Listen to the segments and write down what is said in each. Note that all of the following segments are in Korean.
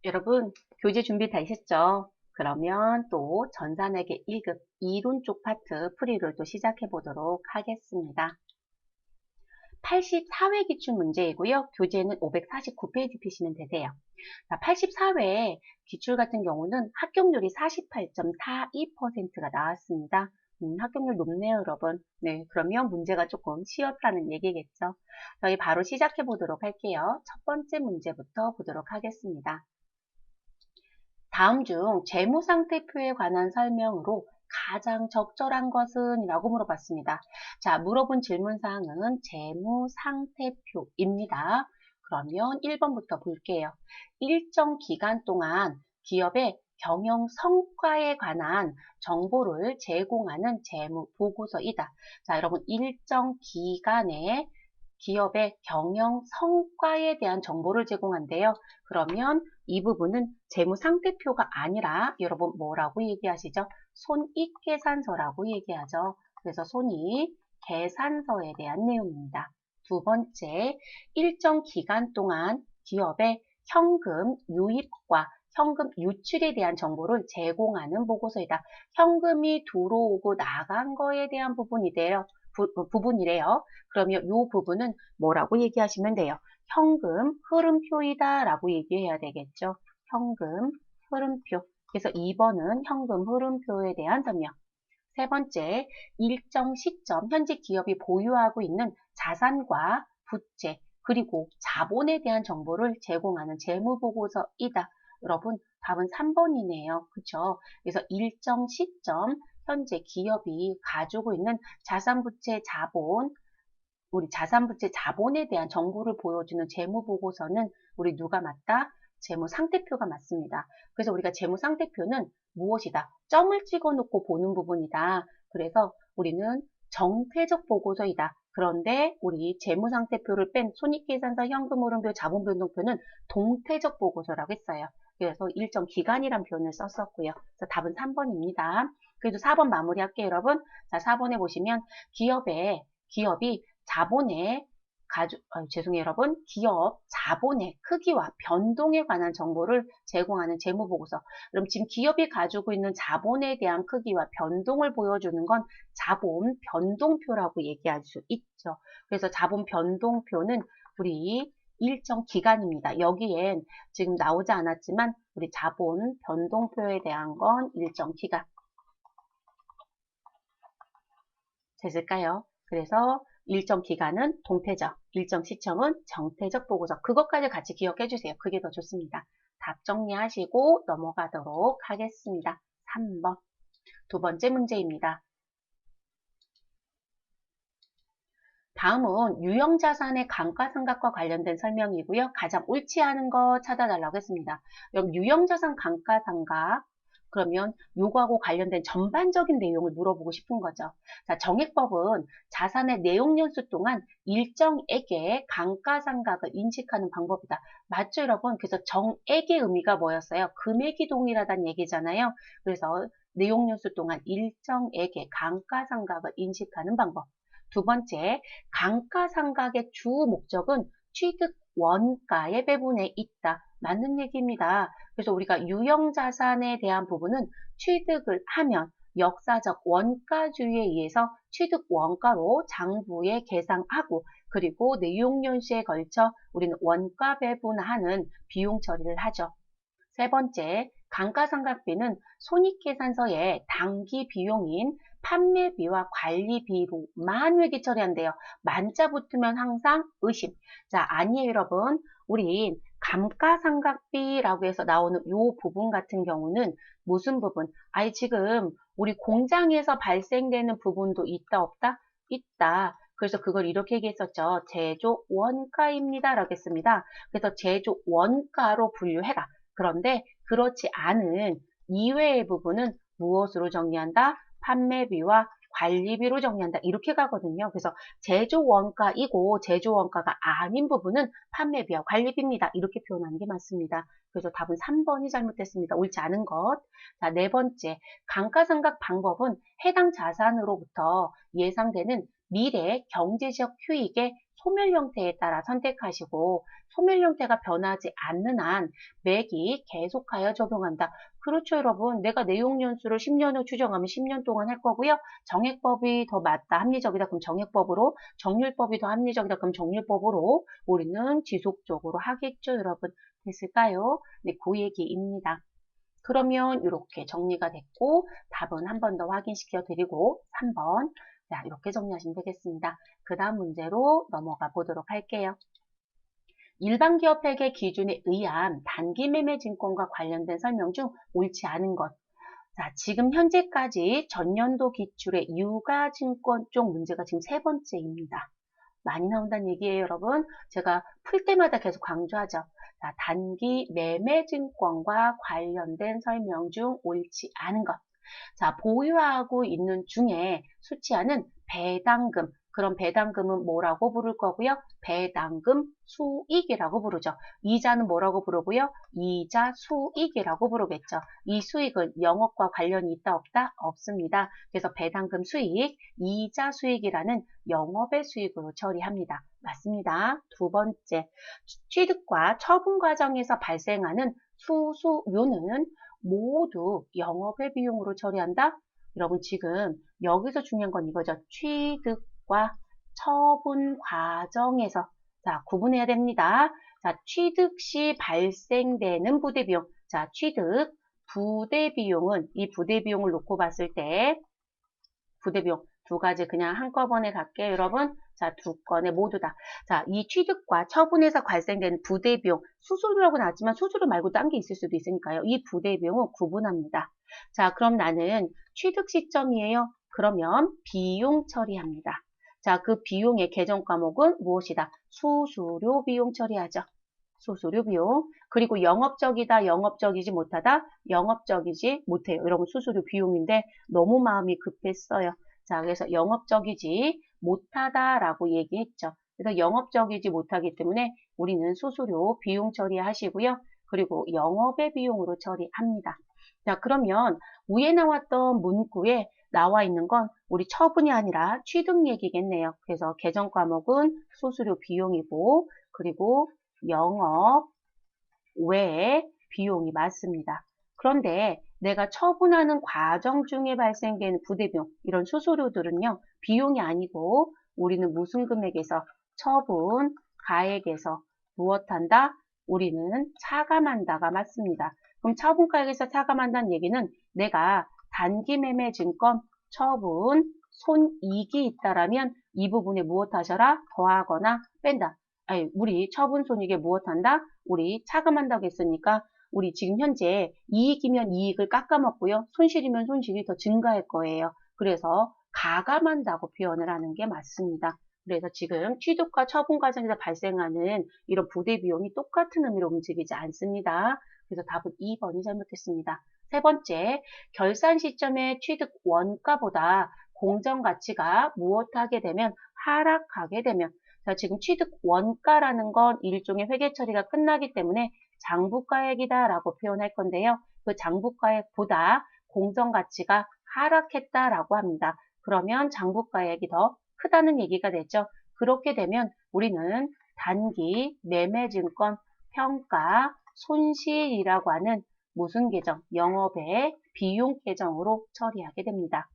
여러분, 교재 준비 다 하셨죠? 그러면 또 전산회계 1급 이론 쪽 파트 풀이를 또 시작해 보도록 하겠습니다. 84회 기출 문제이고요. 교재는 549페이지 펴시면 되세요. 84회 기출 같은 경우는 합격률이 48.42%가 나왔습니다. 합격률 높네요, 여러분. 네, 그러면 문제가 조금 쉬웠다는 얘기겠죠. 저희 바로 시작해 보도록 할게요. 첫 번째 문제부터 보도록 하겠습니다. 다음 중 재무상태표에 관한 설명으로 가장 적절한 것은? 이라고 물어봤습니다. 자, 물어본 질문사항은 재무상태표입니다. 그러면 1번부터 볼게요. 일정 기간 동안 기업의 경영 성과에 관한 정보를 제공하는 재무보고서이다. 자, 여러분 일정 기간에 기업의 경영 성과에 대한 정보를 제공한대요. 그러면 이 부분은 재무상태표가 아니라 여러분 뭐라고 얘기하시죠? 손익계산서라고 얘기하죠. 그래서 손익계산서에 대한 내용입니다. 두 번째, 일정 기간 동안 기업의 현금 유입과 현금 유출에 대한 정보를 제공하는 보고서이다. 현금이 들어오고 나간 거에 대한 부분이래요. 그러면 이 부분은 뭐라고 얘기하시면 돼요? 현금 흐름표이다 라고 얘기해야 되겠죠. 현금 흐름표. 그래서 2번은 현금 흐름표에 대한 설명. 세 번째, 일정 시점 현재 기업이 보유하고 있는 자산과 부채 그리고 자본에 대한 정보를 제공하는 재무보고서이다. 여러분 답은 3번이네요. 그쵸? 그래서 일정 시점 현재 기업이 가지고 있는 자산, 부채, 자본 우리 자산부채 자본에 대한 정보를 보여주는 재무보고서는 우리 누가 맞다? 재무상태표가 맞습니다. 그래서 우리가 재무상태표는 무엇이다? 점을 찍어 놓고 보는 부분이다. 그래서 우리는 정태적 보고서이다. 그런데 우리 재무상태표를 뺀 손익계산서, 현금흐름표, 자본변동표는 동태적 보고서라고 했어요. 그래서 일정 기간이란 표현을 썼었고요. 그래서 답은 3번입니다. 그래도 4번 마무리할게요, 여러분. 자, 4번에 보시면 기업이 자본의 죄송해요 여러분. 기업 자본의 크기와 변동에 관한 정보를 제공하는 재무보고서. 그럼 지금 기업이 가지고 있는 자본에 대한 크기와 변동을 보여주는 건 자본 변동표라고 얘기할 수 있죠. 그래서 자본 변동표는 우리 일정 기간입니다. 여기엔 지금 나오지 않았지만 우리 자본 변동표에 대한 건 일정 기간. 됐을까요? 그래서 일정 기간은 동태적, 일정 시점은 정태적 보고서. 그것까지 같이 기억해 주세요. 그게 더 좋습니다. 답 정리하시고 넘어가도록 하겠습니다. 3번. 두 번째 문제입니다. 다음은 유형자산의 감가상각과 관련된 설명이고요. 가장 옳지 않은 거 찾아달라고 했습니다. 여기 유형자산 감가상각 그러면 요거하고 관련된 전반적인 내용을 물어보고 싶은 거죠. 자, 정액법은 자산의 내용연수 동안 일정액의 감가상각을 인식하는 방법이다. 맞죠, 여러분? 그래서 정액의 의미가 뭐였어요? 금액이 동일하다는 얘기잖아요. 그래서 내용연수 동안 일정액의 감가상각을 인식하는 방법. 두 번째, 감가상각의 주 목적은 취득 원가의 배분에 있다. 맞는 얘기입니다. 그래서 우리가 유형자산에 대한 부분은 취득을 하면 역사적 원가주의에 의해서 취득 원가로 장부에 계상하고 그리고 내용연수에 걸쳐 우리는 원가 배분하는 비용 처리를 하죠. 세 번째, 감가상각비는 손익계산서의 당기 비용인 판매비와 관리비로만 회계 처리한대요. 만자 붙으면 항상 의심. 자, 아니에요, 여러분. 우리 감가상각비라고 해서 나오는 이 부분 같은 경우는 무슨 부분? 아니, 지금 우리 공장에서 발생되는 부분도 있다, 없다? 있다. 그래서 그걸 이렇게 얘기했었죠. 제조 원가입니다. 라고 했습니다. 그래서 제조 원가로 분류해라. 그런데 그렇지 않은 이외의 부분은 무엇으로 정리한다? 판매비와 관리비로 정리한다. 이렇게 가거든요. 그래서 제조원가이고 제조원가가 아닌 부분은 판매비와 관리비입니다. 이렇게 표현하는 게 맞습니다. 그래서 답은 3번이 잘못됐습니다. 옳지 않은 것. 자, 네 번째. 감가상각 방법은 해당 자산으로부터 예상되는 미래 경제적 휴익의 소멸 형태에 따라 선택하시고 소멸 형태가 변하지 않는 한 맥이 계속하여 적용한다. 그렇죠, 여러분. 내가 내용연수를 10년 후 추정하면 10년 동안 할 거고요. 정액법이 더 맞다, 합리적이다. 그럼 정액법으로, 정률법이 더 합리적이다. 그럼 정률법으로 우리는 지속적으로 하겠죠, 여러분. 됐을까요? 네, 그 얘기입니다. 그러면 이렇게 정리가 됐고 답은 한 번 더 확인시켜 드리고 3번 자, 이렇게 정리하시면 되겠습니다. 그 다음 문제로 넘어가 보도록 할게요. 일반기업회계 기준에 의한 단기매매증권과 관련된 설명 중 옳지 않은 것. 자, 지금 현재까지 전년도 기출의 유가증권 쪽 문제가 지금 세 번째입니다. 많이 나온다는 얘기예요, 여러분. 제가 풀 때마다 계속 강조하죠. 자, 단기 매매증권과 관련된 설명 중 옳지 않은 것. 자, 보유하고 있는 중에 수취하는 배당금. 그럼 배당금은 뭐라고 부를 거고요? 배당금 수익이라고 부르죠. 이자는 뭐라고 부르고요? 이자 수익이라고 부르겠죠. 이 수익은 영업과 관련이 있다 없다? 없습니다. 그래서 배당금 수익, 이자 수익이라는 영업의 수익으로 처리합니다. 맞습니다. 두 번째, 취득과 처분 과정에서 발생하는 수수료는 모두 영업의 비용으로 처리한다? 여러분 지금 여기서 중요한 건 이거죠. 취득과 처분 과정에서 자 구분해야 됩니다. 자 취득 시 발생되는 부대비용. 자 취득 부대비용은 이 부대비용을 놓고 봤을 때 부대비용 두 가지 그냥 한꺼번에 갈게요, 여러분. 자, 두 건에 모두 다. 자, 이 취득과 처분에서 발생되는 부대비용, 수수료라고 나왔지만 수수료 말고 딴 게 있을 수도 있으니까요. 이 부대비용은 구분합니다. 자, 그럼 나는 취득 시점이에요. 그러면 비용 처리합니다. 자, 그 비용의 계정 과목은 무엇이다? 수수료 비용 처리하죠. 수수료 비용. 그리고 영업적이다, 영업적이지 못하다, 영업적이지 못해요. 여러분 수수료 비용인데 너무 마음이 급했어요. 자, 그래서 영업적이지 못하다라고 얘기했죠. 그래서 영업적이지 못하기 때문에 우리는 수수료 비용 처리하시고요. 그리고 영업의 비용으로 처리합니다. 자, 그러면 위에 나왔던 문구에 나와 있는 건 우리 처분이 아니라 취득 얘기겠네요. 그래서 계정 과목은 수수료 비용이고 그리고 영업 외에 비용이 맞습니다. 그런데 내가 처분하는 과정 중에 발생되는 부대비용, 이런 수수료들은요, 비용이 아니고 우리는 무슨 금액에서 처분, 가액에서 무엇한다? 우리는 차감한다가 맞습니다. 그럼 처분가액에서 차감한다는 얘기는 내가 단기매매 증권 처분, 손익이 있다라면 이 부분에 무엇하셔라? 더하거나 뺀다. 아니, 우리 처분 손익에 무엇한다? 우리 차감한다고 했으니까 우리 지금 현재 이익이면 이익을 깎아먹고요. 손실이면 손실이 더 증가할 거예요. 그래서 가감한다고 표현을 하는 게 맞습니다. 그래서 지금 취득과 처분 과정에서 발생하는 이런 부대 비용이 똑같은 의미로 움직이지 않습니다. 그래서 답은 2번이 잘못됐습니다. 세 번째, 결산 시점의 취득 원가보다 공정 가치가 무엇하게 되면 하락하게 되면 자, 지금 취득 원가라는 건 일종의 회계 처리가 끝나기 때문에 장부가액이다라고 표현할 건데요. 그 장부가액보다 공정 가치가 하락했다라고 합니다. 그러면 장부가액이 더 크다는 얘기가 되죠. 그렇게 되면 우리는 단기 매매증권 평가 손실이라고 하는 무슨 계정? 영업의 비용 계정으로 처리하게 됩니다.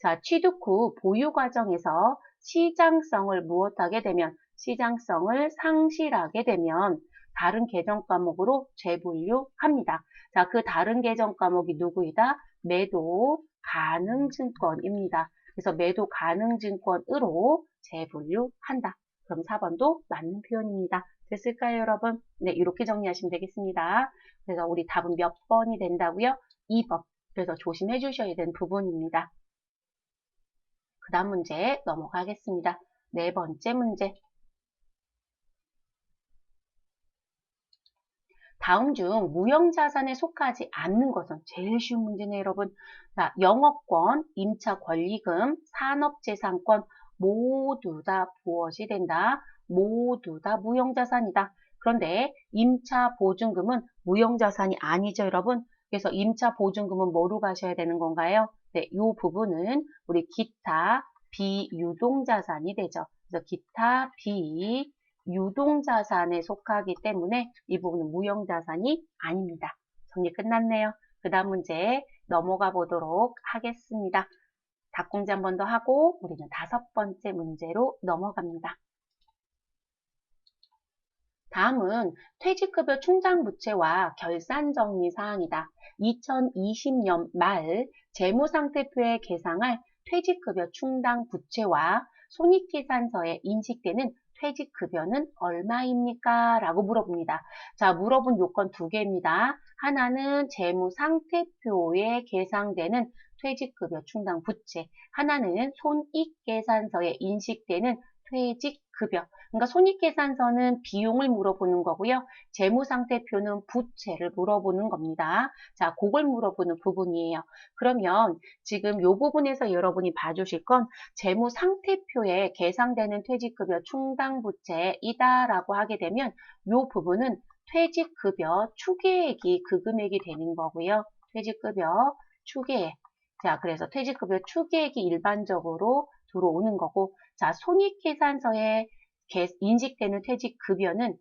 자, 취득 후 보유 과정에서 시장성을 무엇하게 되면 시장성을 상실하게 되면 다른 계정 과목으로 재분류합니다. 자, 그 다른 계정 과목이 누구이다? 매도 가능 증권입니다. 그래서 매도 가능 증권으로 재분류한다. 그럼 4번도 맞는 표현입니다. 됐을까요, 여러분? 네, 이렇게 정리하시면 되겠습니다. 그래서 우리 답은 몇 번이 된다고요? 2번. 그래서 조심해 주셔야 되는 부분입니다. 그 다음 문제 넘어가겠습니다. 네 번째 문제. 다음 중 무형자산에 속하지 않는 것은 제일 쉬운 문제네요, 여러분. 자, 영업권, 임차 권리금, 산업재산권 모두 다 무엇이 된다? 모두 다 무형자산이다. 그런데 임차 보증금은 무형자산이 아니죠, 여러분. 그래서 임차 보증금은 뭐로 가셔야 되는 건가요? 네, 이 부분은 우리 기타 비유동자산이 되죠. 그래서 기타 비유동자산에 속하기 때문에 이 부분은 무형자산이 아닙니다. 정리 끝났네요. 그 다음 문제 넘어가 보도록 하겠습니다. 닭공지 한 번 더 하고 우리는 5번째 문제로 넘어갑니다. 다음은 퇴직급여 충당부채와 결산정리 사항이다. 2020년 말 재무상태표에 계상할 퇴직급여 충당부채와 손익계산서에 인식되는 퇴직급여는 얼마입니까? 라고 물어봅니다. 자, 물어본 요건 2개입니다. 하나는 재무상태표에 계상되는 퇴직급여 충당부채, 하나는 손익계산서에 인식되는 퇴직급여. 그러니까 손익계산서는 비용을 물어보는 거고요. 재무상태표는 부채를 물어보는 겁니다. 자, 그걸 물어보는 부분이에요. 그러면 지금 이 부분에서 여러분이 봐주실 건 재무상태표에 계상되는 퇴직급여 충당부채이다라고 하게 되면 이 부분은 퇴직급여 추계액이 그 금액이 되는 거고요. 퇴직급여 추계액. 자, 그래서 퇴직급여 추계액이 일반적으로 들어오는 거고, 자, 손익계산서에 인식되는 퇴직급여는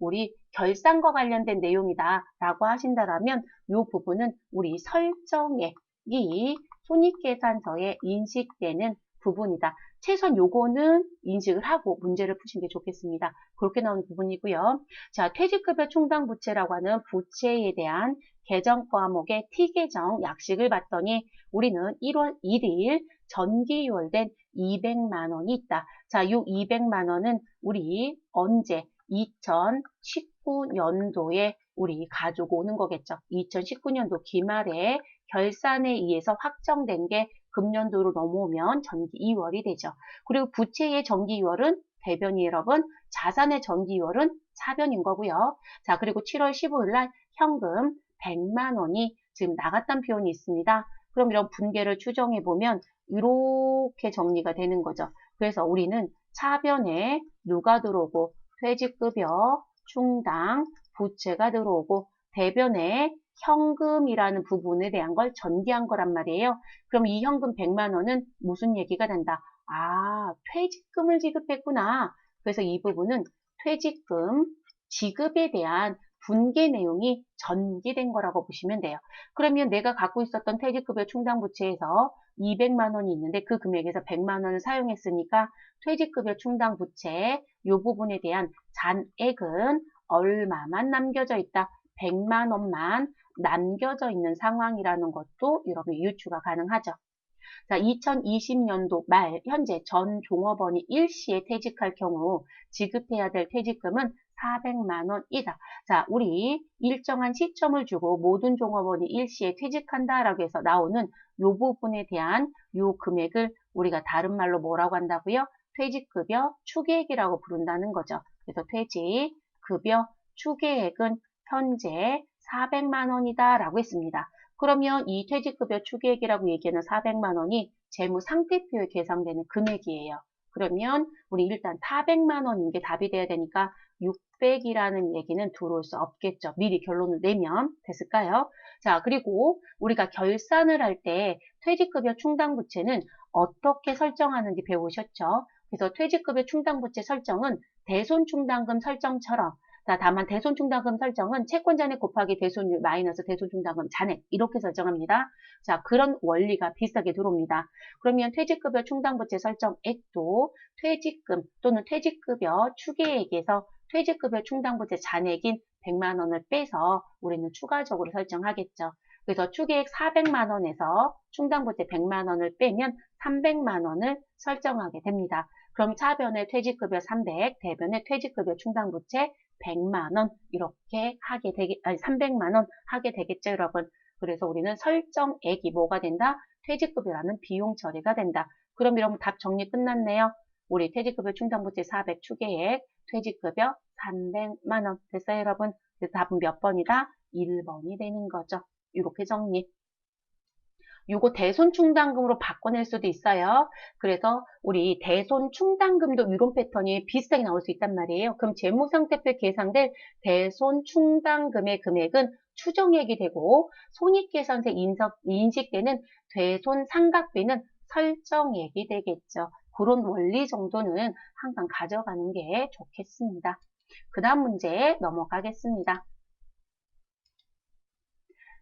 우리 결산과 관련된 내용이다 라고 하신다면 이 부분은 우리 설정액이 손익계산서에 인식되는 부분이다. 최소한 요거는 인식을 하고 문제를 푸시는 게 좋겠습니다. 그렇게 나오는 부분이고요. 자, 퇴직급여 충당부채라고 하는 부채에 대한 개정 과목의 T개정 약식을 봤더니 우리는 1월 1일 전기요월된 200만 원이 있다. 자, 요 200만 원은 우리 언제 2019년도에 우리 가지고 오는 거겠죠. 2019년도 기말에 결산에 의해서 확정된 게 금년도로 넘어오면 전기 2월이 되죠. 그리고 부채의 전기 2월은 대변이 여러분, 자산의 전기 2월은 차변인 거고요. 자, 그리고 7월 15일 날 현금 100만 원이 지금 나갔다는 표현이 있습니다. 그럼 이런 분계를 추정해 보면 이렇게 정리가 되는 거죠. 그래서 우리는 차변에 누가 들어오고 퇴직급여, 충당, 부채가 들어오고 대변에 현금이라는 부분에 대한 걸 전개한 거란 말이에요. 그럼 이 현금 100만 원은 무슨 얘기가 된다? 아, 퇴직금을 지급했구나. 그래서 이 부분은 퇴직금 지급에 대한 분계 내용이 전개된 거라고 보시면 돼요. 그러면 내가 갖고 있었던 퇴직급여 충당부채에서 200만 원이 있는데 그 금액에서 100만 원을 사용했으니까 퇴직급여 충당부채 이 부분에 대한 잔액은 얼마만 남겨져 있다? 100만 원만 남겨져 있는 상황이라는 것도 여러분 유추가 가능하죠. 자, 2020년도 말 현재 전 종업원이 일시에 퇴직할 경우 지급해야 될 퇴직금은 400만 원이다. 자, 우리 일정한 시점을 주고 모든 종업원이 일시에 퇴직한다라고 해서 나오는 요 부분에 대한 요 금액을 우리가 다른 말로 뭐라고 한다고요? 퇴직급여 추계액이라고 부른다는 거죠. 그래서 퇴직급여 추계액은 현재 400만 원이다 라고 했습니다. 그러면 이 퇴직급여 추계액이라고 얘기하는 400만 원이 재무상태표에 계상되는 금액이에요. 그러면 우리 일단 400만 원인 게 답이 돼야 되니까 600이라는 얘기는 들어올 수 없겠죠. 미리 결론을 내면 됐을까요? 자, 그리고 우리가 결산을 할 때 퇴직급여 충당부채는 어떻게 설정하는지 배우셨죠? 그래서 퇴직급여 충당부채 설정은 대손충당금 설정처럼 자, 다만 대손충당금 설정은 채권잔액 곱하기 대손율 마이너스 대손충당금 잔액 이렇게 설정합니다. 자, 그런 원리가 비슷하게 들어옵니다. 그러면 퇴직급여 충당부채 설정액도 퇴직금 또는 퇴직급여 추계액에서 퇴직급여 충당부채 잔액인 100만 원을 빼서 우리는 추가적으로 설정하겠죠. 그래서 추계액 400만 원에서 충당부채 100만 원을 빼면 300만 원을 설정하게 됩니다. 그럼 차변의 퇴직급여 300, 대변의 퇴직급여 충당부채 100만 원 이렇게 하게 되겠, 아니 300만 원 하게 되겠죠, 여러분. 그래서 우리는 설정액이 뭐가 된다? 퇴직급여라는 비용 처리가 된다. 그럼 여러분 답 정리 끝났네요. 우리 퇴직급여 충당부채 400 추계액, 퇴직급여 300만 원 됐어요, 여러분? 그래서 답은 몇 번이다? 1번이 되는 거죠. 이렇게 정리. 요거 대손충당금으로 바꿔낼 수도 있어요. 그래서 우리 대손충당금도 이런 패턴이 비슷하게 나올 수 있단 말이에요. 그럼 재무상태표에 계상될 대손충당금의 금액은 추정액이 되고 손익계산서에 인식되는 대손상각비는 설정액이 되겠죠. 그런 원리 정도는 항상 가져가는 게 좋겠습니다. 그 다음 문제 넘어가겠습니다.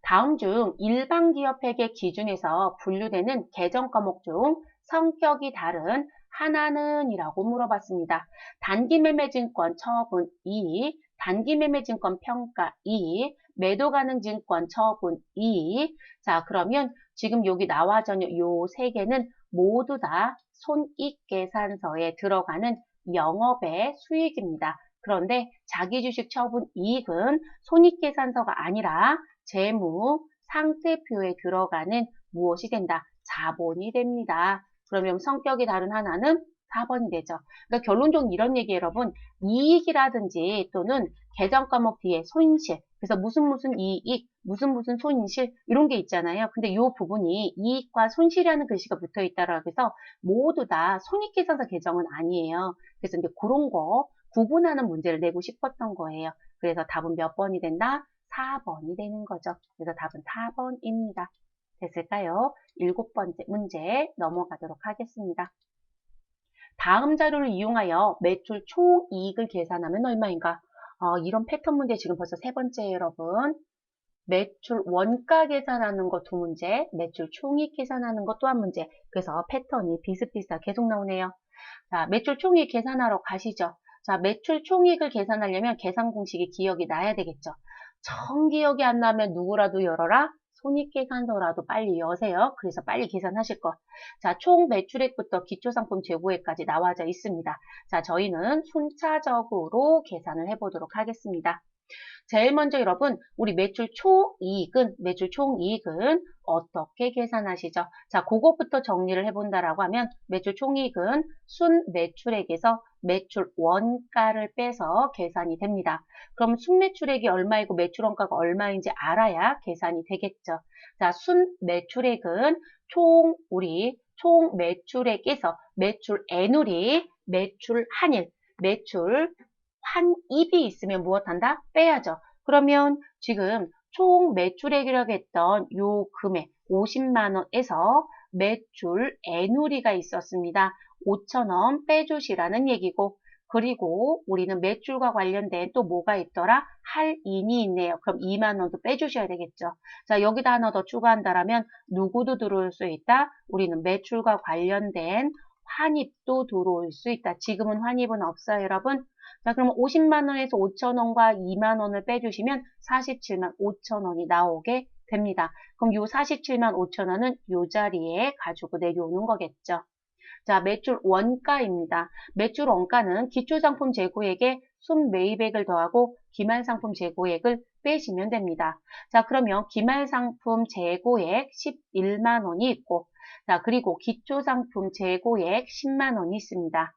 다음 중 일반 기업회계 기준에서 분류되는 계정 과목 중 성격이 다른 하나는 이라고 물어봤습니다. 단기매매증권 처분 2, 단기매매증권 평가 2, 매도 가능 증권 처분 2. 자, 그러면 지금 여기 나와전요 요 세 개는 모두 다 손익계산서에 들어가는 영업의 수익입니다. 그런데 자기주식 처분 이익은 손익계산서가 아니라 재무 상태표에 들어가는 무엇이 된다? 자본이 됩니다. 그러면 성격이 다른 하나는 4번이 되죠. 그러니까 결론적으로 이런 얘기 여러분, 이익이라든지 또는 계정 과목 뒤에 손실, 그래서 무슨 이익, 무슨 손실 이런 게 있잖아요. 근데 이 부분이 이익과 손실이라는 글씨가 붙어 있다라고 해서 모두 다 손익계산서 계정은 아니에요. 그래서 이제 그런 거 구분하는 문제를 내고 싶었던 거예요. 그래서 답은 몇 번이 된다? 4번이 되는 거죠. 그래서 답은 4번입니다. 됐을까요? 7번째 문제 넘어가도록 하겠습니다. 다음 자료를 이용하여 매출 총이익을 계산하면 얼마인가? 이런 패턴 문제 지금 벌써 3번째예요, 여러분. 매출 원가 계산하는 거 2문제, 매출 총이익 계산하는 거 또 1문제. 그래서 패턴이 비슷비슷하게 계속 나오네요. 자, 매출 총이익 계산하러 가시죠. 자, 매출 총이익을 계산하려면 계산 공식이 기억이 나야 되겠죠. 정 기억이 안 나면 누구라도 열어라. 손익계산서라도 빨리 여세요. 그래서 빨리 계산하실 것. 자, 총 매출액부터 기초상품 재고액까지 나와져 있습니다. 자, 저희는 순차적으로 계산을 해보도록 하겠습니다. 제일 먼저 여러분, 우리 매출 총이익은 어떻게 계산하시죠? 자, 그것부터 정리를 해본다라고 하면 매출 총이익은 순 매출액에서 매출 원가를 빼서 계산이 됩니다. 그럼 순 매출액이 얼마이고 매출 원가가 얼마인지 알아야 계산이 되겠죠. 자, 순 매출액은 총 매출액에서 매출 애누리, 매출 한일, 매출 환입이 있으면 무엇한다? 빼야죠. 그러면 지금 총 매출액이라고 했던 요 금액 50만 원에서 매출 애누리가 있었습니다. 5천 원 빼주시라는 얘기고 그리고 우리는 매출과 관련된 또 뭐가 있더라? 할인이 있네요. 그럼 2만 원도 빼주셔야 되겠죠. 자, 여기다 하나 더 추가한다라면 누구도 들어올 수 있다? 우리는 매출과 관련된 환입도 들어올 수 있다. 지금은 환입은 없어요, 여러분. 자, 그럼 50만 원에서 5천 원과 2만 원을 빼주시면 47만 5천 원이 나오게 됩니다. 그럼 요 47만 5천 원은 요 자리에 가지고 내려오는 거겠죠. 자, 매출 원가입니다. 매출 원가는 기초상품 재고액에 순매입액을 더하고 기말상품 재고액을 빼시면 됩니다. 자, 그러면 기말상품 재고액 11만 원이 있고, 자, 그리고 기초상품 재고액 10만 원이 있습니다.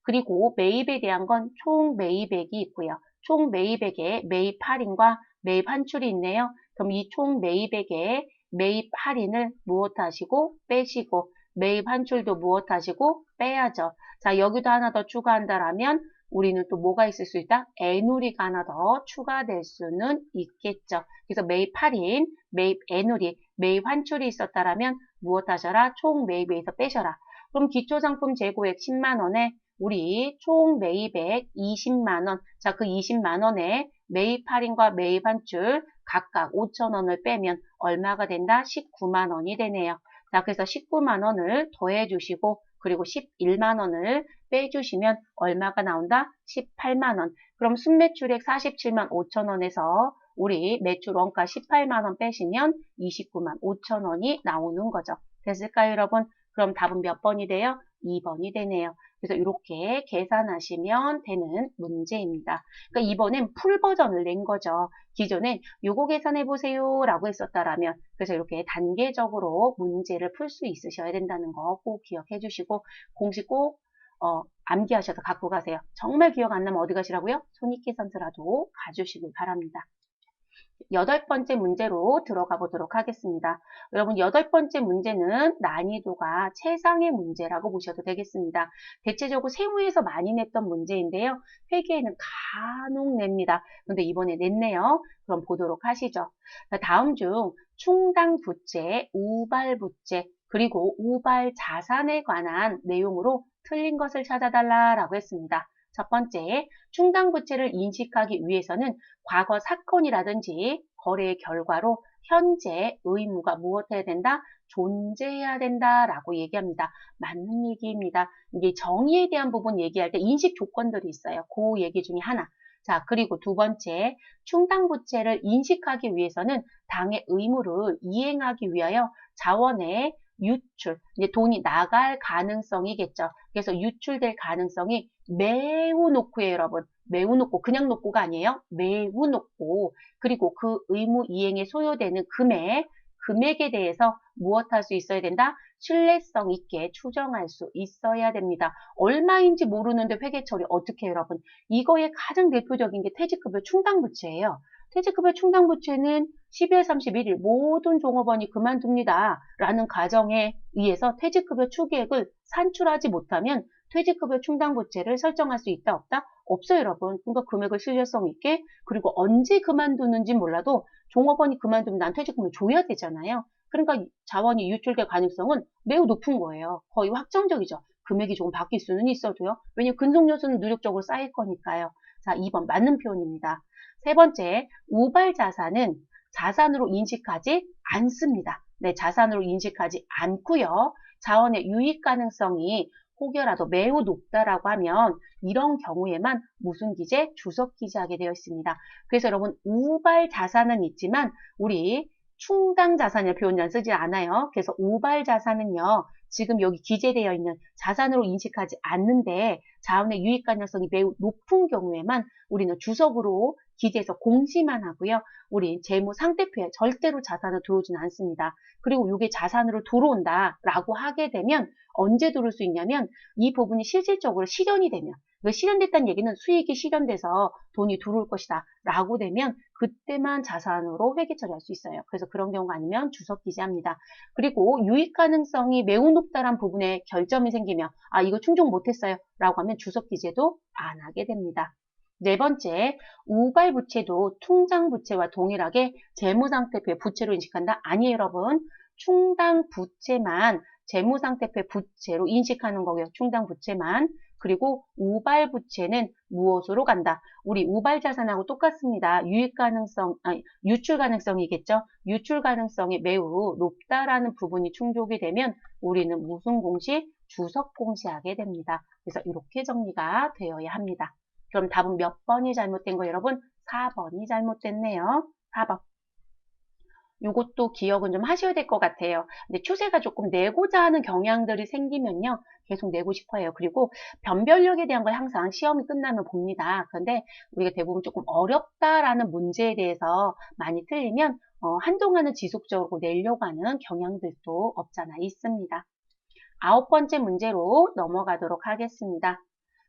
그리고 매입에 대한 건 총 매입액이 있고요. 총 매입액에 매입 할인과 매입 환출이 있네요. 그럼 이 총 매입액에 매입 할인을 무엇하시고 빼시고 매입 환출도 무엇하시고 빼야죠. 자, 여기도 하나 더 추가한다라면 우리는 또 뭐가 있을 수 있다? 애누리가 하나 더 추가될 수는 있겠죠. 그래서 매입 할인, 매입 애누리, 매입 환출이 있었다라면 무엇하셔라? 총 매입에서 빼셔라. 그럼 기초상품 재고액 10만 원에 우리 총 매입액 20만 원. 자, 그 20만 원에 매입 할인과 매입 환출 각각 5천 원을 빼면 얼마가 된다? 19만 원이 되네요. 자, 그래서 19만 원을 더해 주시고 그리고 11만 원을 빼주시면 얼마가 나온다? 18만 원. 그럼 순매출액 47만 5천 원에서 우리 매출 원가 18만 원 빼시면 29만 5천 원이 나오는 거죠. 됐을까요, 여러분? 그럼 답은 몇 번이 돼요? 2번이 되네요. 그래서 이렇게 계산하시면 되는 문제입니다. 그러니까 이번엔 풀 버전을 낸 거죠. 기존엔 요거 계산해 보세요 라고 했었다라면 그래서 이렇게 단계적으로 문제를 풀 수 있으셔야 된다는 거 꼭 기억해 주시고 공식 꼭 암기하셔서 갖고 가세요. 정말 기억 안 나면 어디 가시라고요? 손익계산서라도 가주시길 바랍니다. 8번째 문제로 들어가 보도록 하겠습니다. 여러분 8번째 문제는 난이도가 최상의 문제라고 보셔도 되겠습니다. 대체적으로 세무에서 많이 냈던 문제인데요. 회계에는 간혹 냅니다. 그런데 이번에 냈네요. 그럼 보도록 하시죠. 다음 중 충당 부채, 우발 부채, 그리고 우발 자산에 관한 내용으로 틀린 것을 찾아달라라고 했습니다. 첫 번째, 충당부채를 인식하기 위해서는 과거 사건이라든지 거래의 결과로 현재 의무가 무엇해야 된다? 존재해야 된다라고 얘기합니다. 맞는 얘기입니다. 이게 정의에 대한 부분 얘기할 때 인식 조건들이 있어요. 그 얘기 중에 하나. 자, 그리고 두 번째, 충당부채를 인식하기 위해서는 당의 의무를 이행하기 위하여 자원의 유출, 이제 돈이 나갈 가능성이겠죠. 그래서 유출될 가능성이 매우 높고요, 여러분. 매우 높고, 그냥 높고가 아니에요. 매우 높고, 그리고 그 의무 이행에 소요되는 금액에 대해서 무엇할 수 있어야 된다? 신뢰성 있게 추정할 수 있어야 됩니다. 얼마인지 모르는데 회계 처리 어떻게 해요, 여러분? 이거의 가장 대표적인 게 퇴직급여 충당부채예요. 퇴직급여 충당부채는 12월 31일 모든 종업원이 그만둡니다. 라는 가정에 의해서 퇴직급여 추계액을 산출하지 못하면 퇴직급여 충당부채를 설정할 수 있다, 없다? 없어요, 여러분. 그러니까 금액을 신뢰성 있게, 그리고 언제 그만두는지 몰라도 종업원이 그만두면 난 퇴직금을 줘야 되잖아요. 그러니까 자원이 유출될 가능성은 매우 높은 거예요. 거의 확정적이죠. 금액이 조금 바뀔 수는 있어도요. 왜냐면 근속요소는 누적적으로 쌓일 거니까요. 자, 2번 맞는 표현입니다. 세 번째, 우발 자산은 자산으로 인식하지 않습니다. 네, 자산으로 인식하지 않고요. 자원의 유입 가능성이 혹여라도 매우 높다라고 하면 이런 경우에만 무슨 기재? 주석 기재하게 되어 있습니다. 그래서 여러분 우발 자산은 있지만 우리 충당 자산이라는 표현을 쓰지 않아요. 그래서 우발 자산은요. 지금 여기 기재되어 있는 자산으로 인식하지 않는데 자원의 유입 가능성이 매우 높은 경우에만 우리는 주석으로 기재해서 공시만 하고요. 우리 재무 상태표에 절대로 자산으로 들어오지는 않습니다. 그리고 이게 자산으로 들어온다라고 하게 되면 언제 들어올 수 있냐면 이 부분이 실질적으로 실현이 되면 실현됐다는 얘기는 수익이 실현돼서 돈이 들어올 것이다 라고 되면 그때만 자산으로 회계 처리할 수 있어요. 그래서 그런 경우가 아니면 주석 기재합니다. 그리고 유익 가능성이 매우 높다란 부분에 결점이 생기면 아 이거 충족 못했어요 라고 하면 주석 기재도 안 하게 됩니다. 네 번째, 우발 부채도 통장 부채와 동일하게 재무상태표의 부채로 인식한다? 아니에요, 여러분. 충당 부채만 재무상태표의 부채로 인식하는 거고요. 충당 부채만. 그리고 우발 부채는 무엇으로 간다? 우리 우발 자산하고 똑같습니다. 유입 가능성, 아니, 유출 가능성이겠죠? 유출 가능성이 매우 높다라는 부분이 충족이 되면 우리는 무슨 공시? 주석 공시하게 됩니다. 그래서 이렇게 정리가 되어야 합니다. 그럼 답은 몇 번이 잘못된 거예요, 여러분? 4번이 잘못됐네요. 4번. 이것도 기억은 좀 하셔야 될 것 같아요. 근데 추세가 조금 내고자 하는 경향들이 생기면요. 계속 내고 싶어요. 그리고 변별력에 대한 걸 항상 시험이 끝나면 봅니다. 그런데 우리가 대부분 조금 어렵다라는 문제에 대해서 많이 틀리면 한동안은 지속적으로 내려고 하는 경향들도 없잖아 있습니다. 9번째 문제로 넘어가도록 하겠습니다.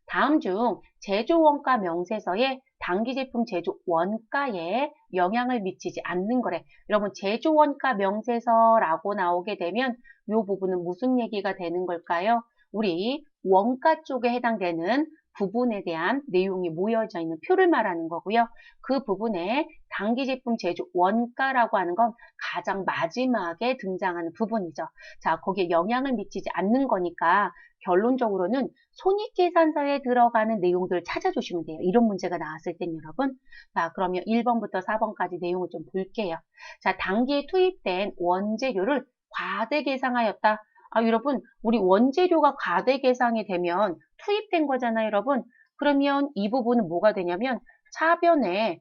다음 중 제조원가 명세서에 당기제품 제조 원가에 영향을 미치지 않는 거래. 여러분 제조원가 명세서라고 나오게 되면 이 부분은 무슨 얘기가 되는 걸까요? 우리 원가 쪽에 해당되는 부분에 대한 내용이 모여져 있는 표를 말하는 거고요. 그 부분에 당기제품 제조 원가라고 하는 건 가장 마지막에 등장하는 부분이죠. 자, 거기에 영향을 미치지 않는 거니까 결론적으로는 손익계산서에 들어가는 내용들을 찾아주시면 돼요. 이런 문제가 나왔을 땐 여러분. 자, 그러면 1번부터 4번까지 내용을 좀 볼게요. 자, 당기에 투입된 원재료를 과대 계상하였다. 아, 여러분, 우리 원재료가 과대 계상이 되면 투입된 거잖아요, 여러분. 그러면 이 부분은 뭐가 되냐면 차변에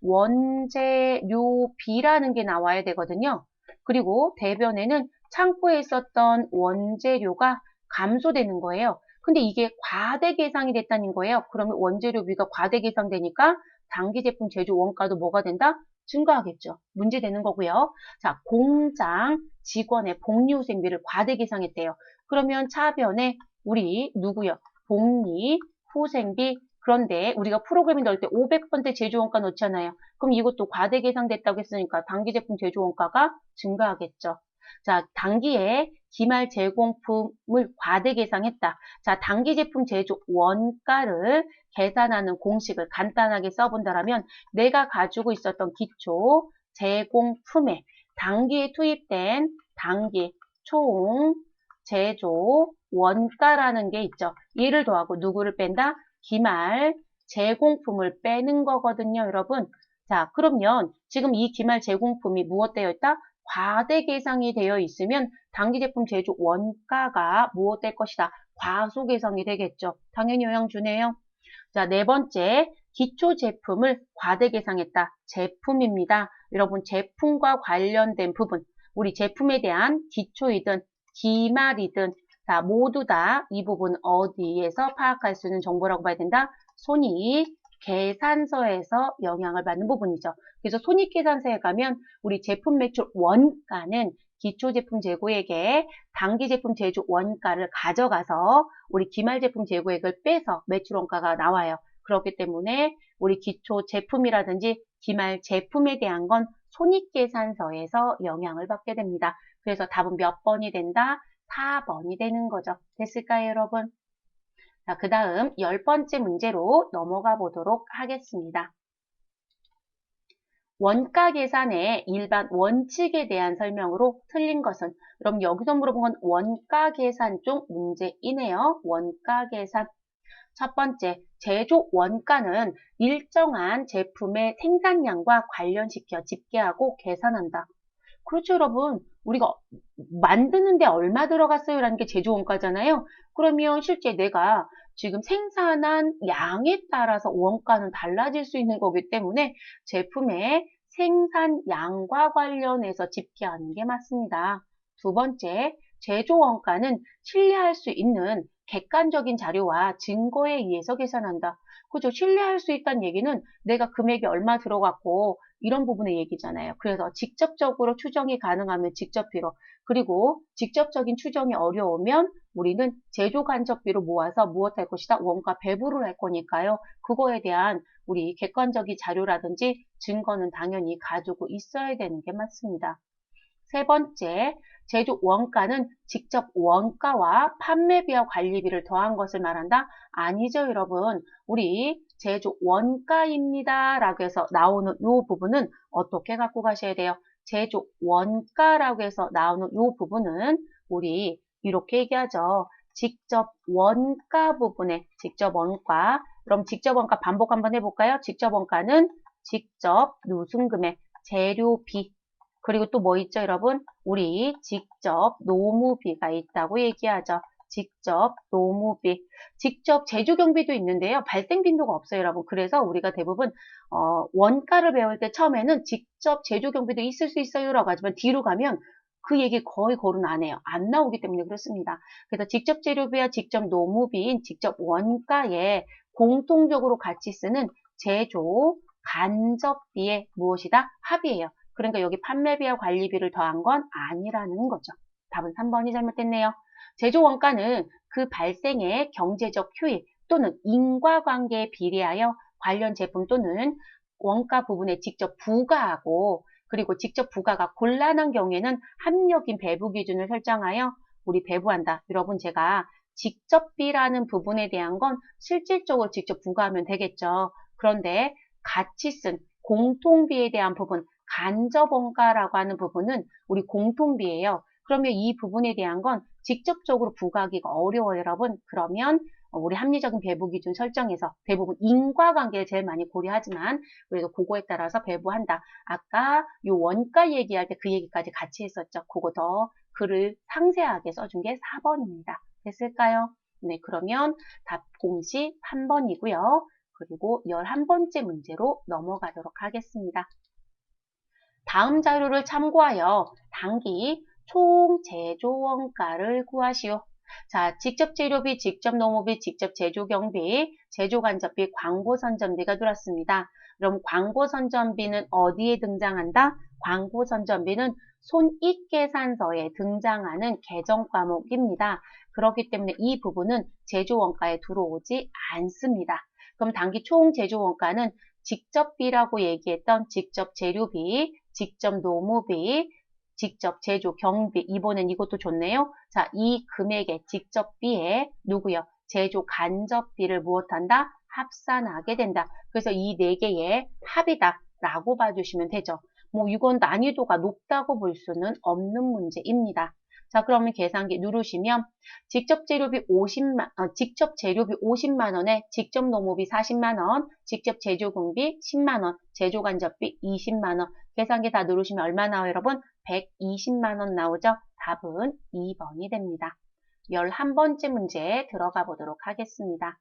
원재료비라는 게 나와야 되거든요. 그리고 대변에는 창고에 있었던 원재료가 감소되는 거예요. 근데 이게 과대 계상이 됐다는 거예요. 그러면 원재료비가 과대 계상되니까 당기 제품 제조 원가도 뭐가 된다? 증가하겠죠. 문제 되는 거고요. 자, 공장 직원의 복리후생비를 과대 계상했대요. 그러면 차변에 우리 누구요? 복리, 후생비. 그런데 우리가 프로그래밍 넣을 때 500번대 제조원가 넣잖아요. 그럼 이것도 과대 계상됐다고 했으니까 당기 제품 제조원가가 증가하겠죠. 자, 당기에 기말 제공품을 과대 계상했다. 자, 당기 제품 제조 원가를 계산하는 공식을 간단하게 써본다라면 내가 가지고 있었던 기초 제공품에 당기에 투입된 당기 총 제조 원가라는 게 있죠. 이를 더하고 누구를 뺀다? 기말 제공품을 빼는 거거든요, 여러분. 자, 그러면 지금 이 기말 제공품이 무엇 되어 있다? 과대계상이 되어 있으면 당기제품 제조 원가가 무엇 될 것이다? 과소계상이 되겠죠. 당연히 영향 주네요. 자, 네 번째, 기초 제품을 과대계상했다. 제품입니다. 여러분, 제품과 관련된 부분, 우리 제품에 대한 기초이든 기말이든 자, 모두 다 이 부분 어디에서 파악할 수 있는 정보라고 봐야 된다? 손익계산서에서 영향을 받는 부분이죠. 그래서 손익계산서에 가면 우리 제품 매출 원가는 기초제품 재고액에 단기제품 제조 원가를 가져가서 우리 기말제품 재고액을 빼서 매출 원가가 나와요. 그렇기 때문에 우리 기초 제품이라든지 기말 제품에 대한 건 손익계산서에서 영향을 받게 됩니다. 그래서 답은 몇 번이 된다? 4번이 되는 거죠. 됐을까요, 여러분? 자, 그 다음 10번째 문제로 넘어가 보도록 하겠습니다. 원가 계산의 일반 원칙에 대한 설명으로 틀린 것은 그럼 여기서 물어본 건 원가 계산 쪽 문제이네요. 원가 계산. 첫 번째, 제조 원가는 일정한 제품의 생산량과 관련시켜 집계하고 계산한다. 그렇죠, 여러분. 우리가 만드는데 얼마 들어갔어요? 라는 게 제조 원가잖아요. 그러면 실제 내가 지금 생산한 양에 따라서 원가는 달라질 수 있는 거기 때문에 제품의 생산량과 관련해서 집계하는 게 맞습니다. 두 번째, 제조 원가는 신뢰할 수 있는 객관적인 자료와 증거에 의해서 계산한다. 그죠? 신뢰할 수 있다는 얘기는 내가 금액이 얼마 들어갔고 이런 부분의 얘기잖아요. 그래서 직접적으로 추정이 가능하면 직접비로 그리고 직접적인 추정이 어려우면 우리는 제조 간접비로 모아서 무엇할 것이다? 원가 배분을 할 거니까요. 그거에 대한 우리 객관적인 자료라든지 증거는 당연히 가지고 있어야 되는 게 맞습니다. 세 번째, 제조 원가는 직접 원가와 판매비와 관리비를 더한 것을 말한다? 아니죠, 여러분. 우리 제조 원가입니다. 라고 해서 나오는 이 부분은 어떻게 갖고 가셔야 돼요? 제조 원가라고 해서 나오는 이 부분은 우리 이렇게 얘기하죠. 직접 원가 부분에 직접 원가. 그럼 직접 원가 반복 한번 해볼까요? 직접 원가는 직접 누순금액, 재료비. 그리고 또 뭐 있죠, 여러분? 우리 직접 노무비가 있다고 얘기하죠. 직접 노무비. 직접 제조 경비도 있는데요. 발생 빈도가 없어요, 여러분. 그래서 우리가 대부분 원가를 배울 때 처음에는 직접 제조 경비도 있을 수 있어요라고 하지만 뒤로 가면 그 얘기 거의 거론 안 해요. 안 나오기 때문에 그렇습니다. 그래서 직접 재료비와 직접 노무비인 직접 원가에 공통적으로 같이 쓰는 제조 간접비의 무엇이다? 합이에요. 그러니까 여기 판매비와 관리비를 더한 건 아니라는 거죠. 답은 3번이 잘못됐네요. 제조 원가는 그 발생의 경제적 효익 또는 인과관계에 비례하여 관련 제품 또는 원가 부분에 직접 부과하고 그리고 직접 부과가 곤란한 경우에는 합리적인 배부 기준을 설정하여 우리 배부한다. 여러분 제가 직접비라는 부분에 대한 건 실질적으로 직접 부과하면 되겠죠. 그런데 같이 쓴 공통비에 대한 부분 간접원가라고 하는 부분은 우리 공통비예요. 그러면 이 부분에 대한 건 직접적으로 부과하기가 어려워요, 여러분. 그러면 우리 합리적인 배부 기준 설정에서 대부분 인과관계를 제일 많이 고려하지만 그래도 그거에 따라서 배부한다. 아까 요 원가 얘기할 때 그 얘기까지 같이 했었죠. 그거 더 글을 상세하게 써준 게 4번입니다. 됐을까요? 네, 그러면 답 공식 3번이고요. 그리고 11번째 문제로 넘어가도록 하겠습니다. 다음 자료를 참고하여 단기 총 제조 원가를 구하시오. 자, 직접 재료비, 직접 노무비, 직접 제조 경비, 제조 간접비, 광고 선전비가 들었습니다. 그럼 광고 선전비는 어디에 등장한다? 광고 선전비는 손익계산서에 등장하는 계정 과목입니다. 그렇기 때문에 이 부분은 제조 원가에 들어오지 않습니다. 그럼 단기 총 제조 원가는 직접비라고 얘기했던 직접 재료비, 직접 노무비, 직접 제조 경비, 이번엔 이것도 좋네요. 자, 이 금액의 직접비에 누구요? 제조 간접비를 무엇한다? 합산하게 된다. 그래서 이 네 개의 합이다 라고 봐주시면 되죠. 뭐 이건 난이도가 높다고 볼 수는 없는 문제입니다. 자, 그러면 계산기 누르시면 직접 재료비 50만 원에 직접 농업비 40만 원, 직접 제조공비 10만 원, 제조간접비 20만 원. 계산기 다 누르시면 얼마 나와요, 여러분? 120만 원 나오죠? 답은 2번이 됩니다. 11번째 문제 들어가 보도록 하겠습니다.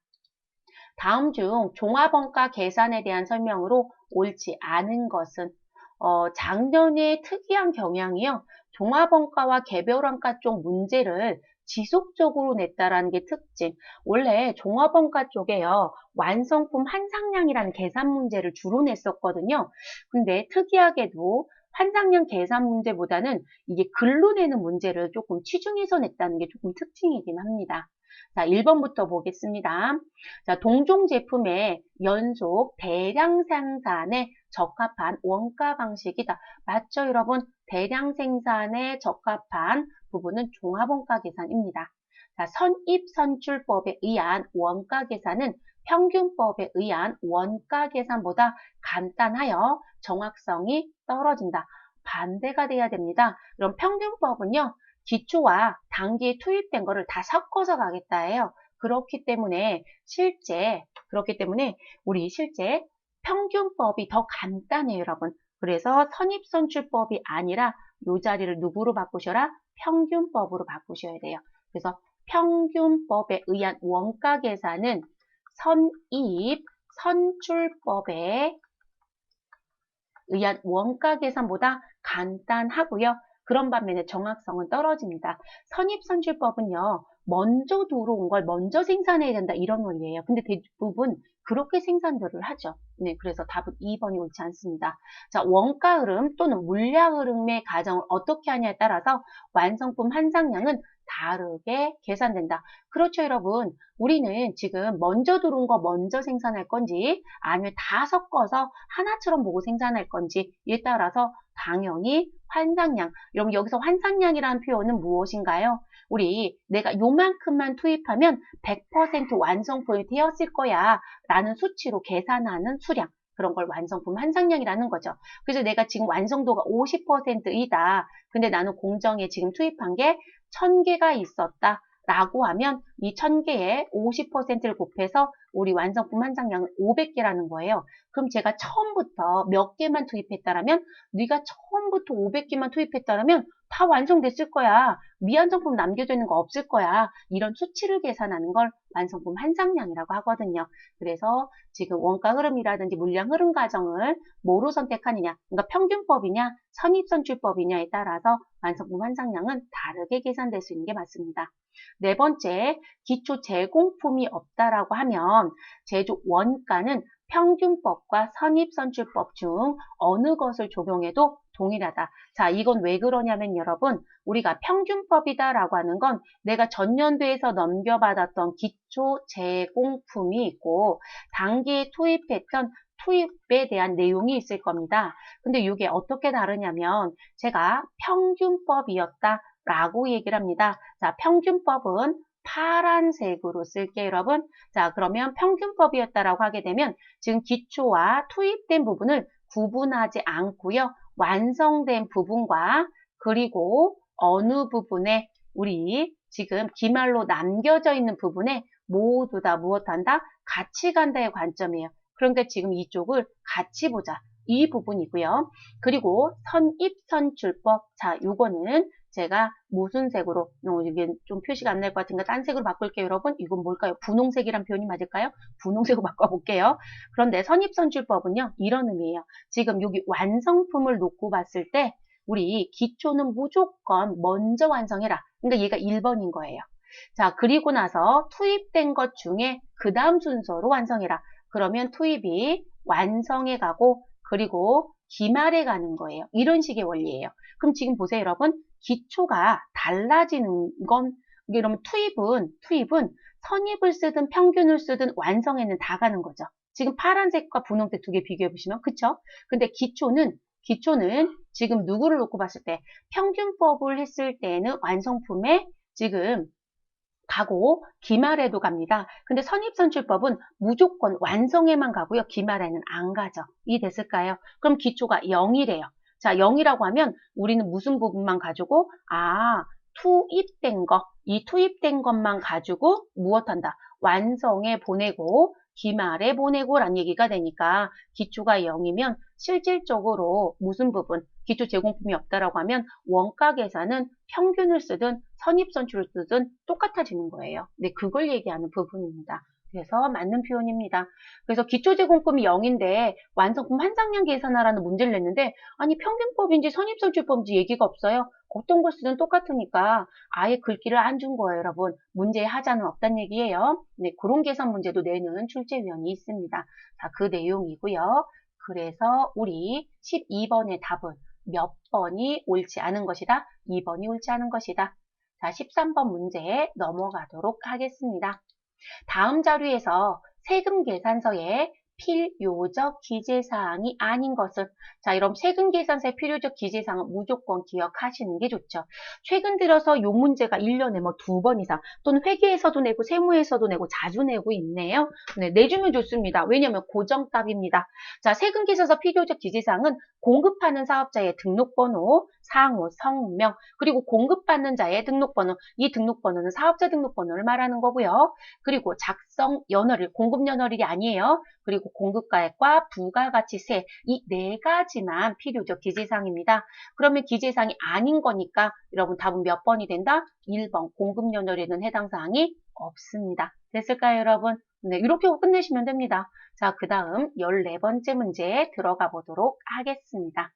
다음 중 종합원가 계산에 대한 설명으로 옳지 않은 것은 작년에 특이한 경향이요. 종합원가와 개별원가 쪽 문제를 지속적으로 냈다라는 게 특징. 원래 종합원가 쪽에요. 완성품 환상량이라는 계산 문제를 주로 냈었거든요. 근데 특이하게도 환상량 계산 문제보다는 이게 글로 내는 문제를 조금 치중해서 냈다는 게 조금 특징이긴 합니다. 자, 1번부터 보겠습니다. 자, 동종 제품의 연속 대량 생산에 적합한 원가 방식이다. 맞죠, 여러분? 대량 생산에 적합한 부분은 종합원가 계산입니다. 자, 선입선출법에 의한 원가 계산은 평균법에 의한 원가 계산보다 간단하여 정확성이 떨어진다. 반대가 돼야 됩니다. 그럼 평균법은요, 기초와 단기에 투입된 거를 다 섞어서 가겠다 해요. 그렇기 때문에 우리 실제 평균법이 더 간단해요, 여러분. 그래서 선입선출법이 아니라 이 자리를 누구로 바꾸셔라? 평균법으로 바꾸셔야 돼요. 그래서 평균법에 의한 원가 계산은 선입선출법에 의한 원가 계산보다 간단하고요. 그런 반면에 정확성은 떨어집니다. 선입선출법은요. 먼저 들어온 걸 먼저 생산해야 된다 이런 원리예요. 근데 대부분 그렇게 생산들을 하죠. 네, 그래서 답은 2번이 옳지 않습니다. 자, 원가 흐름 또는 물량 흐름의 가정을 어떻게 하냐에 따라서 완성품 환상량은 다르게 계산된다. 그렇죠, 여러분. 우리는 지금 먼저 들어온 거 먼저 생산할 건지 아니면 다 섞어서 하나처럼 보고 생산할 건지에 따라서 당연히 환상량. 여러분 여기서 환상량이라는 표현은 무엇인가요? 내가 요만큼만 투입하면 100% 완성품이 되었을 거야 라는 수치로 계산하는 수량. 그런 걸 완성품 환상량이라는 거죠. 그래서 내가 지금 완성도가 50%이다. 근데 나는 공정에 지금 투입한 게 1000개가 있었다. 라고 하면 이 1000개에 50%를 곱해서 우리 완성품 환상량은 500개라는 거예요. 그럼 제가 처음부터 몇 개만 투입했다라면 네가 처음부터 500개만 투입했다라면 다 완성됐을 거야. 미완성품 남겨져 있는 거 없을 거야. 이런 수치를 계산하는 걸 완성품 환상량이라고 하거든요. 그래서 지금 원가 흐름이라든지 물량 흐름 과정을 뭐로 선택하느냐, 그러니까 평균법이냐 선입선출법이냐에 따라서 완성품 환상량은 다르게 계산될 수 있는 게 맞습니다. 네 번째, 기초 제공품이 없다라고 하면 제조 원가는 평균법과 선입선출법 중 어느 것을 적용해도 동일하다. 자, 이건 왜 그러냐면 여러분, 우리가 평균법이다라고 하는 건 내가 전년도에서 넘겨받았던 기초 제공품이 있고 단기에 투입했던 투입에 대한 내용이 있을 겁니다. 근데 이게 어떻게 다르냐면 제가 평균법이었다 라고 얘기를 합니다. 자, 평균법은 파란색으로 쓸게요, 여러분. 자, 그러면 평균법이었다라고 하게 되면 지금 기초와 투입된 부분을 구분하지 않고요. 완성된 부분과 그리고 어느 부분에 우리 지금 기말로 남겨져 있는 부분에 모두 다 무엇한다? 같이 간다의 관점이에요. 그러니까 지금 이쪽을 같이 보자. 이 부분이고요. 그리고 선입선출법. 자, 요거는 제가 무슨 색으로, 이게 좀 표시가 안 날 것 같으니까 딴 색으로 바꿀게요, 여러분. 이건 뭘까요? 분홍색이란 표현이 맞을까요? 분홍색으로 바꿔볼게요. 그런데 선입선출법은요, 이런 의미예요. 지금 여기 완성품을 놓고 봤을 때, 우리 기초는 무조건 먼저 완성해라. 그러니까 얘가 1번인 거예요. 자, 그리고 나서 투입된 것 중에 그 다음 순서로 완성해라. 그러면 투입이 완성해 가고, 그리고 기말에 가는 거예요. 이런 식의 원리예요. 그럼 지금 보세요, 여러분. 기초가 달라지는 건, 그러면 투입은 선입을 쓰든 평균을 쓰든 완성에는 다 가는 거죠. 지금 파란색과 분홍색 두 개 비교해 보시면, 그쵸? 근데 기초는 지금 누구를 놓고 봤을 때, 평균법을 했을 때는 완성품에 지금 가고 기말에도 갑니다. 근데 선입선출법은 무조건 완성에만 가고요. 기말에는 안 가죠. 이해됐을까요? 그럼 기초가 0이래요. 자, 0이라고 하면 우리는 무슨 부분만 가지고 투입된 거, 이 투입된 것만 가지고 무엇한다? 완성에 보내고 기말에 보내고란 얘기가 되니까 기초가 0이면 실질적으로 무슨 부분? 기초 제공품이 없다라고 하면 원가 계산은 평균을 쓰든 선입선출을 쓰든 똑같아지는 거예요. 네, 그걸 얘기하는 부분입니다. 그래서 맞는 표현입니다. 그래서 기초제공품이 0인데 완성품 한상량 계산하라는 문제를 냈는데 아니 평균법인지 선입선출법인지 얘기가 없어요. 어떤 걸 쓰든 똑같으니까 아예 글귀를 안 준 거예요, 여러분. 문제에 하자는 없다는 얘기예요. 네, 그런 계산 문제도 내는 출제위원이 있습니다. 자, 그 내용이고요. 그래서 우리 12번의 답은 몇 번이 옳지 않은 것이다? 2번이 옳지 않은 것이다. 자, 13번 문제 넘어가도록 하겠습니다. 다음 자료에서 세금 계산서에 필요적 기재사항이 아닌 것은 자, 여러분 세금 계산서의 필요적 기재사항은 무조건 기억하시는 게 좋죠. 최근 들어서 이 문제가 1년에 뭐 2번 이상 또는 회계에서도 내고 세무에서도 내고 자주 내고 있네요. 네, 내주면 좋습니다. 왜냐하면 고정답입니다. 자, 세금 계산서 필요적 기재사항은 공급하는 사업자의 등록번호, 상호, 성명, 그리고 공급받는 자의 등록번호, 이 등록번호는 사업자 등록번호를 말하는 거고요. 그리고 작성 연월일, 공급 연월일이 아니에요. 그리고 공급가액과 부가가치세 이 네 가지만 필요적 기재사항입니다. 그러면 기재사항이 아닌 거니까 여러분 답은 몇 번이 된다? 1번 공급 연월에는 해당 사항이 없습니다. 됐을까요, 여러분? 네, 이렇게 하고 끝내시면 됩니다. 자, 그 다음 14번째 문제 들어가 보도록 하겠습니다.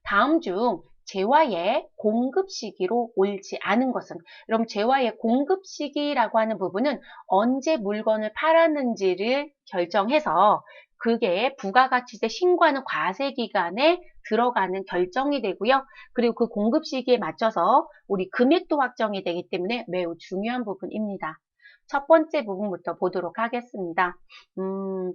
다음 중 재화의 공급 시기로 옳지 않은 것은 여러분 재화의 공급 시기라고 하는 부분은 언제 물건을 팔았는지를 결정해서 그게 부가가치세 신고하는 과세기간에 들어가는 결정이 되고요. 그리고 그 공급 시기에 맞춰서 우리 금액도 확정이 되기 때문에 매우 중요한 부분입니다. 첫 번째 부분부터 보도록 하겠습니다.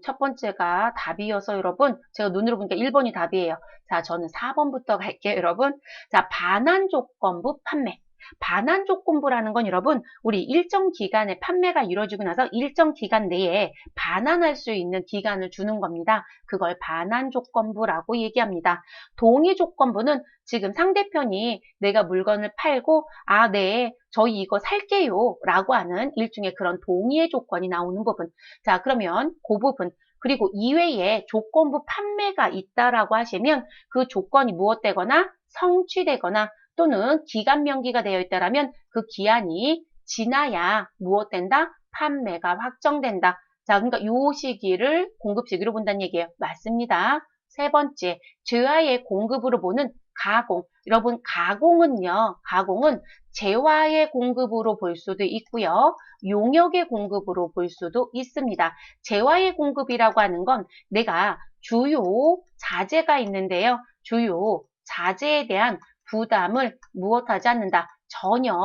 첫 번째가 답이어서 여러분 제가 눈으로 보니까 1번이 답이에요. 자, 저는 4번부터 갈게요, 여러분. 자, 반환조건부 판매. 반환조건부라는 건 여러분 우리 일정 기간에 판매가 이루어지고 나서 일정 기간 내에 반환할 수 있는 기간을 주는 겁니다. 그걸 반환조건부라고 얘기합니다. 동의조건부는 지금 상대편이 내가 물건을 팔고 아, 네, 저희 이거 살게요 라고 하는 일종의 그런 동의의 조건이 나오는 부분. 자, 그러면 그 부분 그리고 이외에 조건부 판매가 있다라고 하시면 그 조건이 무엇되거나 성취되거나 또는 기간 명기가 되어 있다라면 그 기한이 지나야 무엇된다? 판매가 확정된다. 자, 그러니까 요 시기를 공급 시기로 본다는 얘기예요. 맞습니다. 세 번째, 재화의 공급으로 보는 가공. 여러분, 가공은 재화의 공급으로 볼 수도 있고요. 용역의 공급으로 볼 수도 있습니다. 재화의 공급이라고 하는 건 내가 주요 자재가 있는데요. 주요 자재에 대한 부담을 무엇하지 않는다. 전혀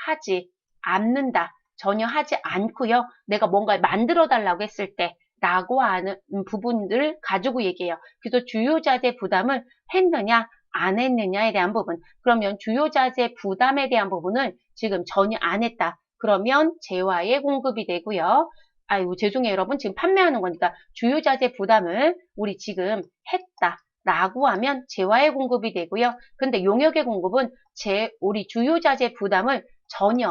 하지 않는다. 전혀 하지 않고요. 내가 뭔가를 만들어 달라고 했을 때 라고 하는 부분들을 가지고 얘기해요. 그래서 주요 자재 부담을 했느냐 안 했느냐에 대한 부분. 그러면 주요 자재 부담에 대한 부분을 지금 전혀 안 했다. 그러면 재화의 공급이 되고요. 아이고 죄송해요 여러분. 지금 판매하는 거니까 주요 자재 부담을 우리 지금 했다. 라고 하면 재화의 공급이 되고요. 근데 용역의 공급은 우리 주요 자재 부담을 전혀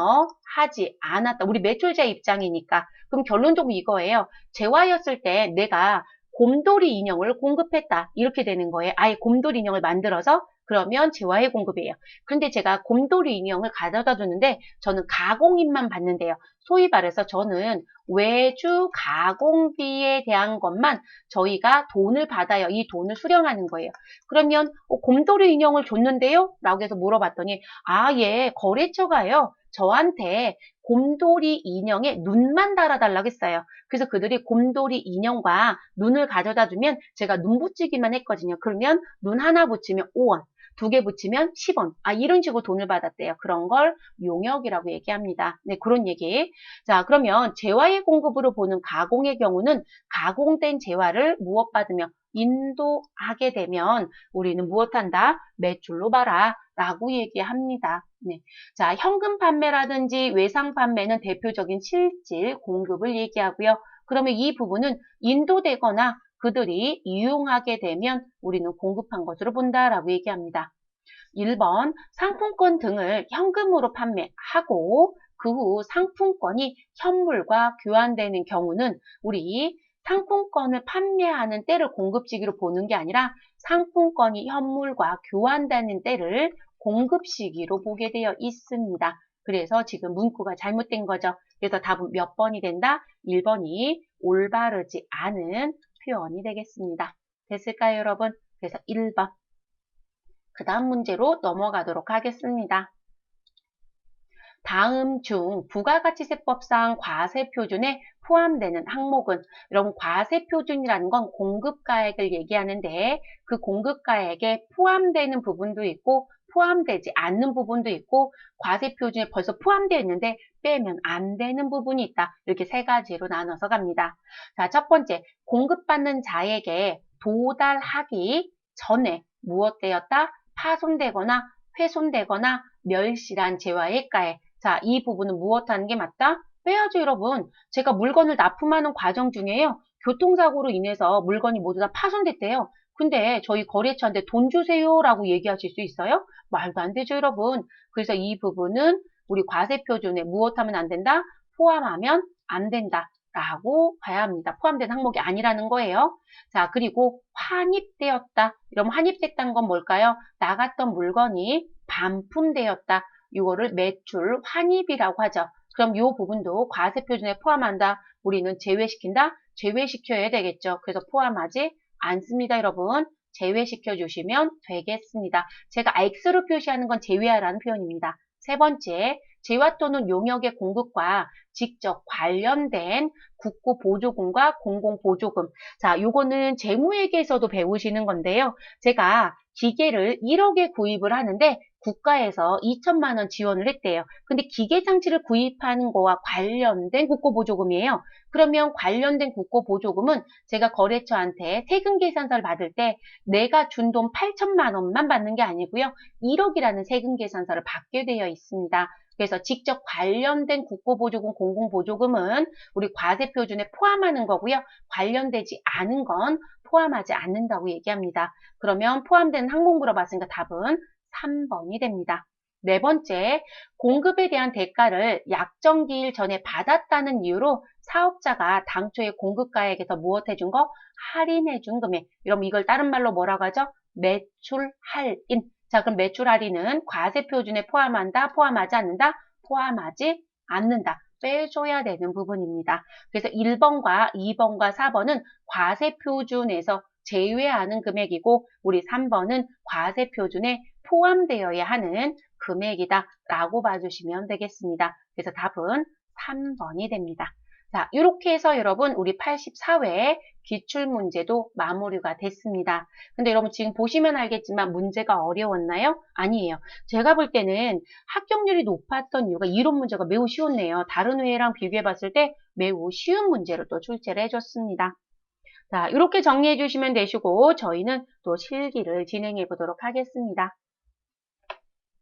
하지 않았다. 우리 매출자 입장이니까. 그럼 결론적으로 이거예요. 재화였을 때 내가 곰돌이 인형을 공급했다. 이렇게 되는 거예요. 아예 곰돌이 인형을 만들어서 그러면 재화의 공급이에요. 근데 제가 곰돌이 인형을 가져다 주는데 저는 가공인만 받는데요. 소위 말해서 저는 외주 가공비에 대한 것만 저희가 돈을 받아요. 이 돈을 수령하는 거예요. 그러면 곰돌이 인형을 줬는데요? 라고 해서 물어봤더니 아, 예, 거래처가요. 저한테 곰돌이 인형에 눈만 달아달라고 했어요. 그래서 그들이 곰돌이 인형과 눈을 가져다 주면 제가 눈 붙이기만 했거든요. 그러면 눈 하나 붙이면 5원, 2개 붙이면 10원. 아, 이런 식으로 돈을 받았대요. 그런 걸 용역이라고 얘기합니다. 네, 그런 얘기. 자, 그러면 재화의 공급으로 보는 가공의 경우는 가공된 재화를 무엇 받으며 인도하게 되면 우리는 무엇한다? 매출로 봐라. 라고 얘기합니다. 네. 자, 현금 판매라든지 외상 판매는 대표적인 실질 공급을 얘기하고요. 그러면 이 부분은 인도되거나 그들이 이용하게 되면 우리는 공급한 것으로 본다라고 얘기합니다. 1번 상품권 등을 현금으로 판매하고 그 후 상품권이 현물과 교환되는 경우는 우리 상품권을 판매하는 때를 공급 시기로 보는 게 아니라 상품권이 현물과 교환되는 때를 공급 시기로 보게 되어 있습니다. 그래서 지금 문구가 잘못된 거죠. 그래서 답은 몇 번이 된다? 1번이 올바르지 않은 표현이 되겠습니다. 됐을까요, 여러분? 그래서 1번. 그 다음 문제로 넘어가도록 하겠습니다. 다음 중 부가가치세법상 과세표준에 포함되는 항목은, 여러분 과세표준이라는 건 공급가액을 얘기하는데 그 공급가액에 포함되는 부분도 있고 포함되지 않는 부분도 있고 과세표준에 벌써 포함되어 있는데 빼면 안 되는 부분이 있다. 이렇게 세 가지로 나눠서 갑니다. 자, 첫 번째, 공급받는 자에게 도달하기 전에 무엇되었다? 파손되거나 훼손되거나 멸실한 재화의 가액. 자, 이 부분은 무엇하는 게 맞다? 빼야죠, 여러분. 제가 물건을 납품하는 과정 중에요. 교통사고로 인해서 물건이 모두 다 파손됐대요. 근데 저희 거래처한테 돈 주세요라고 얘기하실 수 있어요? 말도 안 되죠, 여러분. 그래서 이 부분은 우리 과세표준에 무엇하면 안 된다? 포함하면 안 된다. 라고 봐야 합니다. 포함된 항목이 아니라는 거예요. 자, 그리고 환입되었다. 이러면 환입됐다는 건 뭘까요? 나갔던 물건이 반품되었다. 이거를 매출 환입이라고 하죠. 그럼 이 부분도 과세표준에 포함한다. 우리는 제외시킨다? 제외시켜야 되겠죠. 그래서 포함하지 않습니다, 여러분. 제외시켜 주시면 되겠습니다. 제가 X로 표시하는 건 제외하라는 표현입니다. 세 번째, 재화 또는 용역의 공급과 직접 관련된 국고보조금과 공공보조금. 자, 요거는 재무회계에서도 배우시는 건데요. 제가 기계를 1억에 구입을 하는데 국가에서 2천만 원 지원을 했대요. 근데 기계장치를 구입하는 거와 관련된 국고보조금이에요. 그러면 관련된 국고보조금은 제가 거래처한테 세금계산서를 받을 때 내가 준 돈 8천만 원만 받는 게 아니고요. 1억이라는 세금계산서를 받게 되어 있습니다. 그래서 직접 관련된 국고보조금, 공공보조금은 우리 과세표준에 포함하는 거고요. 관련되지 않은 건 포함하지 않는다고 얘기합니다. 그러면 포함된 항목 물어봤으니까 답은 3번이 됩니다. 네 번째, 공급에 대한 대가를 약정기일 전에 받았다는 이유로 사업자가 당초에 공급가액에서 무엇 해준 거? 할인해 준 금액. 이러면 이걸 다른 말로 뭐라고 하죠? 매출 할인. 자, 그럼 매출 할인은 과세표준에 포함한다? 포함하지 않는다? 포함하지 않는다. 빼줘야 되는 부분입니다. 그래서 1번과 2번과 4번은 과세표준에서 제외하는 금액이고 우리 3번은 과세표준에 포함되어야 하는 금액이다 라고 봐주시면 되겠습니다. 그래서 답은 3번이 됩니다. 자, 이렇게 해서 여러분 우리 84회 기출문제도 마무리가 됐습니다. 근데 여러분 지금 보시면 알겠지만 문제가 어려웠나요? 아니에요. 제가 볼 때는 합격률이 높았던 이유가 이론 문제가 매우 쉬웠네요. 다른 회랑 비교해 봤을 때 매우 쉬운 문제로 또 출제를 해줬습니다. 자, 이렇게 정리해 주시면 되시고 저희는 또 실기를 진행해 보도록 하겠습니다.